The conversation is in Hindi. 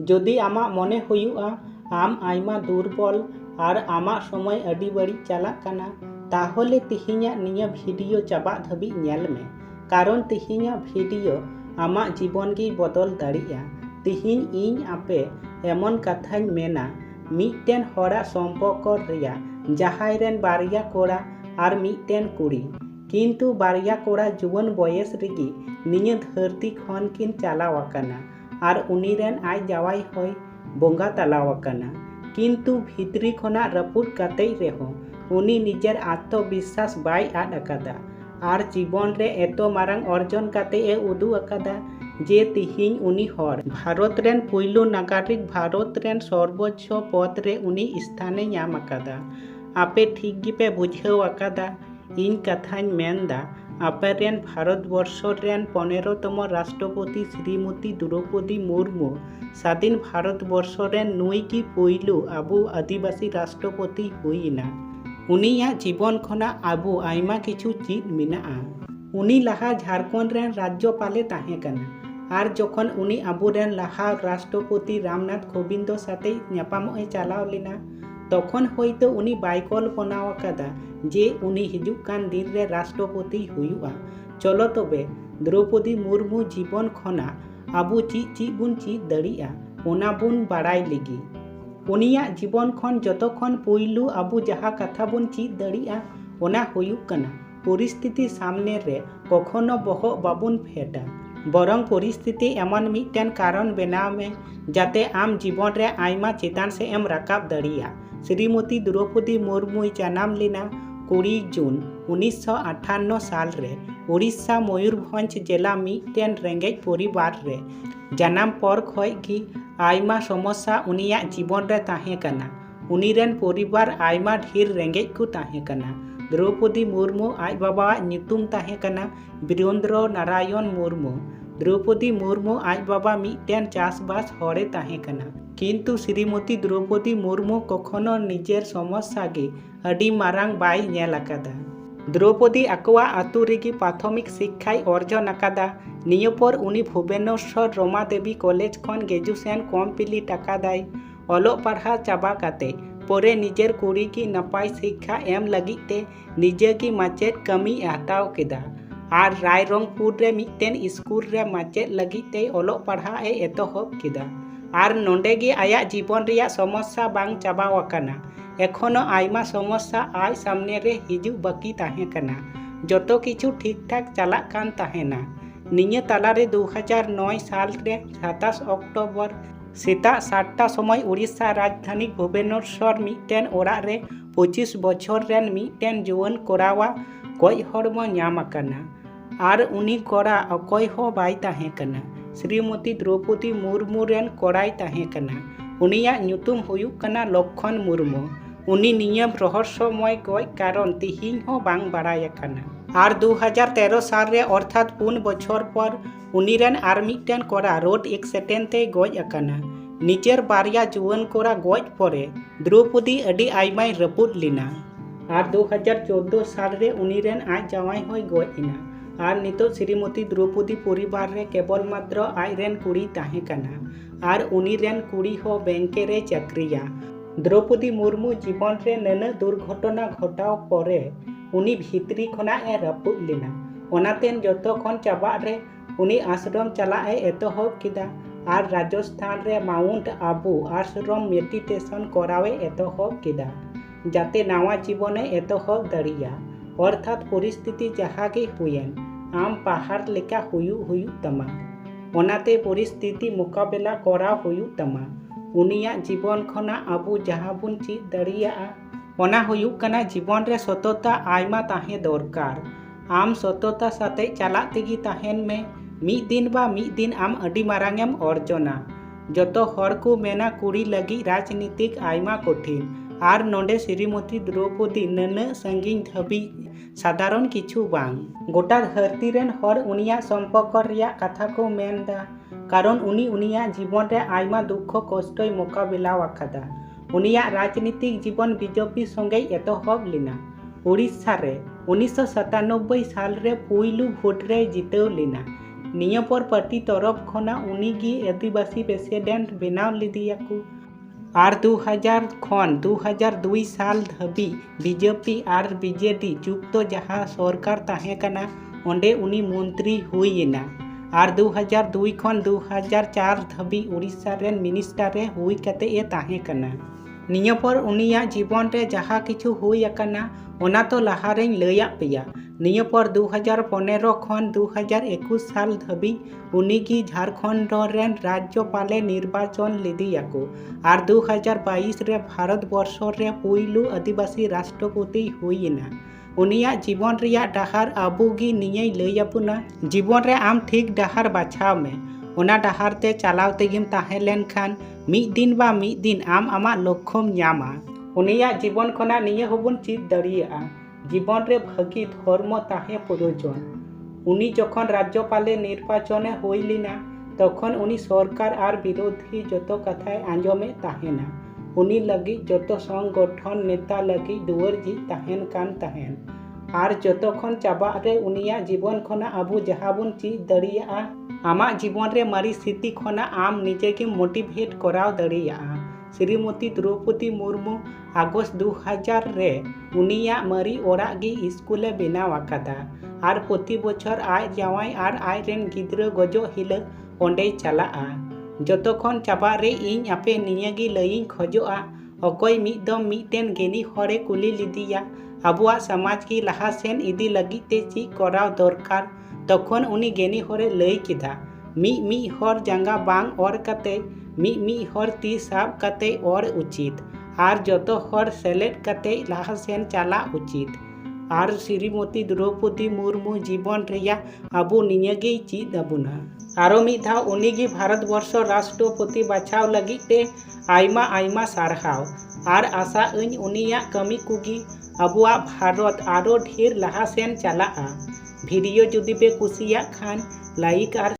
जदि आमा मने हुयुआ आम आयमा दुर्बल और आमा समय अडी बड़ी चलाक काना ताहले तिहिञा निया भिडियो चाबा धाबी नेल में कारण तिहिञा भिडियो आमा जीवन की बदल दाड़िया। तिहिञ इन आपे एमन कथाñ मेना मिटटेन हरा सम्पर्क रिया जहाय रेन बारिया कोड़ा और मिटटेन कुड़ी किंतु बारिया कोड़ा जुवन बयस रिगी निया धरती खन किन चलावाकाना और उनी रेन आज जावाई होय बोंगा तलावाकाना किंतु भितरी खना रपुट काते रेहो उनी निजेर आत्मविश्वास बाय आद अकादा और जीवन रे एतो मारांग अर्जन काते ए उदु अकादा जे तिहिñ उनी हर भारत रेन पुइलु नागरिक भारत रेन सर्वोच्च पद रे उनी स्थाने नाम अकादा। आपे ठीक गिपे बुझेव अकादा इन कथाñ मेनदा आपे रेन भारतवर्ष रेन 15तम राष्ट्रपति श्रीमती द्रौपदी मुर्मू स्वाधीन भारतवर्ष रेन नुई की पुइलु आबू आदिवासी राष्ट्रपति हुईना। उनिया जीवन खना आबू आयमा किछु चीज मिनाआ। उनी लहा झारखंड रेन राज्यपाले ताहे कना और जखन उनी आबू रेन लहा राष्ट्रपति रामनाथ कोविंद साथे न्यापामोए चलाव लेना तखन होयतो उनी बाय कल्पनाव अकादा जे उनी हिजुक कान दिन रे राष्ट्रपति हुयुआ। चलो तबे द्रौपदी मुर्मू जीवन खना आबू ची बुन ची दड़िया ओना बुन बाड़ाय लेगी। उनिया जीवन खन जतो खन पुइलु आबू जहा कथा बुन ची दड़िया ओना हुयुक कना परिस्थिति सामने रे कखनो बहक बाबुन फेटा बरंग परिस्थिति एमन मिटटेन कारण बनाव में जाते आम जीवन रे आयमा चेतान से एम राकाब दड़िया। श्रीमती द्रौपदी मुर्मू जन्म लेना 20 जून 1958 साल रे उड़ीसा मयूरभंज जिला मिटटेन रेंगेज परिवार रे जन्म पर खय की आयमा समस्या उनिया जीवन रे ताहे कना। उनी रेन परिवार आयमा ढेर रेंगेज को ताहे कना। द्रौपदी मुर्मू आज बाबा नितुम ताहे कना वीरेंद्र नारायण मुर्मू। द्रौपदी मुर्मू आज बाबा मिटटेन चाषबास हरे ताहे कना किंतु श्रीमती द्रौपदी मुर्मू कखनो निजेर समस्या गे अडी मारांग बाय नेल अकादा। द्रौपदी आकवा आतु रेगी प्राथमिक शिक्षाय अर्जन अकादा। निया पर उनी भुवनेश्वर रमा देवी कॉलेज खन ग्रेजुएशन कमप्लीट अकादाय। अलोक पढ़ा चाबा काते परे निजेर कुड़ी की नपाय शिक्षा एम लगिते निजे की माचेद कमी हताव केदा और रायरंगपुर रे मिटटेन स्कूल रे माचेद लगिते अलोक पढ़ा ए एतोहब केदा और नोंडे गे आया जीवन रिया समस्या बांग चाबाव अकाना। एखोनो आयमा समस्या आज सामने रे हिजुक बाकी ताहे कना जतो किछु ठीक ठाक चला कान ताहेना। निया तालारे 2009 साल रे 27 अक्टोबर सेता 7टा समय उड़ीसा राजधानी भुवनेश्वर मिटटेन ओड़ा रे 25 बछर रेन मिटटेन जुवान कोड़ावा गज हड़मो नाम अकाना और उनी कोड़ा अकय हो बाय ताहे कना। श्रीमती द्रौपदी मुर्मू रेन कोड़ाय ताहे कना। उनिया ᱧᱩᱛᱩᱢ हुयुक कना लक्षण मुर्मू। उनी नियम रहस्यमय गज कारण तिहिñ हो बांग बाड़ाय अकाना और 2013 साल रे अर्थात 4 बछर पर उनी रेन आर मिटटेन कोड़ा रोड एक्सीडेंट ते गज अकाना। निजेर बारिया जुवान कोड़ा गज परे द्रौपदी अडी आयमाय रपुद लेना और 2014 साल रे उनी रेन आज जावाई होय गज इना और नितो श्रीमती द्रौपदी परिवार रे केवल मात्र आज रेन कुड़ी ताहे कना और उनी रेन कुड़ी हो बैंक रे चाकरिया। द्रौपदी मुर्मू जीवन रे नना दुर्घटना घटाव परे उनी भितरी खना ए रपुद लेना ओनातेन जतो खन चाबा रे उनी आश्रम चला ए एतोहब केदा और राजस्थान रे माउंट आबू आश्रम मेडिटेशन करावे एतोहब केदा जाते नावा जीवन एतोहब दड़िया। अर्थात परिस्थिति जहागे हुएन आम पहाड़ लेका हुयु तमा ओनाते परिस्थिति मुकाबला करा हुयु तमा। उनिया जीवन खना आबू जहाँ बुन चीज दड़िया ओना हुयुक कना जीवन रे सतता आयमा ताहे दरकार। आम सतता साथे चला तेगी ताहेन में मिद दिन बा मिद दिन आम अडी मारांगेम अर्जना। जतो हर को मेना कुड़ी लगी राजनीतिक आयमा कठिन और नोंडे श्रीमती द्रौपदी नना संगीन धाबी साधारण किछु बांग गोटा धरती रेन हर उनिया सम्पर्क रिया कथा को मेनदा कारण उनी उनिया जीवन रे आयमा दुख कष्टय मुकाबला अकादा। उनिया राजनीतिक जीवन बीजेपी संगे एतोहब लेना। उड़ीसा रे 1997 साल रे पुइलु भोट रे जितव लेना निया पर पार्टी तरफ खना उनी गी आदिवासी प्रेसिडेंट बनाव लिदियाको और 2000 खन 2002 साल धाबी बीजेपी और बीजेडी जुक्त जहाँ सरकार ताहे कना ओंडे उनी मंत्री हुईना और 2002 खन 2004 धाबी उड़ीसा रेन मिनिस्टर रे हुई कते ए ताहे कना निया पर उनिया जीवन रे जहाँ किछु हुई अकना ओना तो लहा रेन लैया पेया निया पर 2015 खन 2021 साल धाबी उनी की झारखंड रेन राज्यपाले निर्वाचन लिदियाको और 2022 रे भारत वर्ष रे पुइलु आदिवासी राष्ट्रपति हुईना उनिया जीवन रिया डहार आबुगी निये लैयापुना जीवन रे आम ठीक डहार बाछाव में ओना डहार ते चलाव तेगिम ताहे लेन खान मिद दिन बा मिद दिन आम आमा लक्ष्यम न्यामा उनिया जीवन खना निये होबन चीज दड़िया जीवन रे भागी धर्म ताहे प्रयोजन उनी जखन राज्यपाले निर्वाचने होइलिना तखन उनी सरकार और विरोधी जतो कथाय आंजमे ताहेना उनी लगी जतो संगठन नेता लगी दुआर जी ताहेन कान ताहेन और जतो खन चाबा रे उनिया जीवन खना आबू जहाबुन चीज दड़िया आमा जीवन रे मारी स्थिति खना आम निजे के मोटिवेट कराव दड़िया श्रीमती द्रौपदी मुर्मू अगस्त 2000 रे उनिया मारी ओरा गी स्कूले बनाव आकादा और प्रति बछर आय जावाई और आय रेन गिद्रा गजो हिला ओंडे चला जतोखन चाबा रे इन आपे नियागी लईं खोजोआ अकोय मिदम मिटेन गेनी हरे कुली लिदिया आबुआ समाज की लहा सेन इदी लगी ते ची कराव दरकार तखन उनी गेनी हरे लई किदा मी हर जांगा बांग और कते मी हर ती साब कते और उचित और जतो हर सेलेट कते लहा सेन चला उचित और श्रीमती द्रौपदी मुर्मू जीवन रिया आबू नियगे चीज अबुना आरो मिद धाव उनीगी भारत वर्ष राष्ट्रपति बाछाव लगी ते आयमा आयमा सारहाव और आशा अñ उनिया कमी कुगी अबुआ भारत आरो ढेर लहा सेन चला वीडियो जुदी पे कुसिया खान लाइक और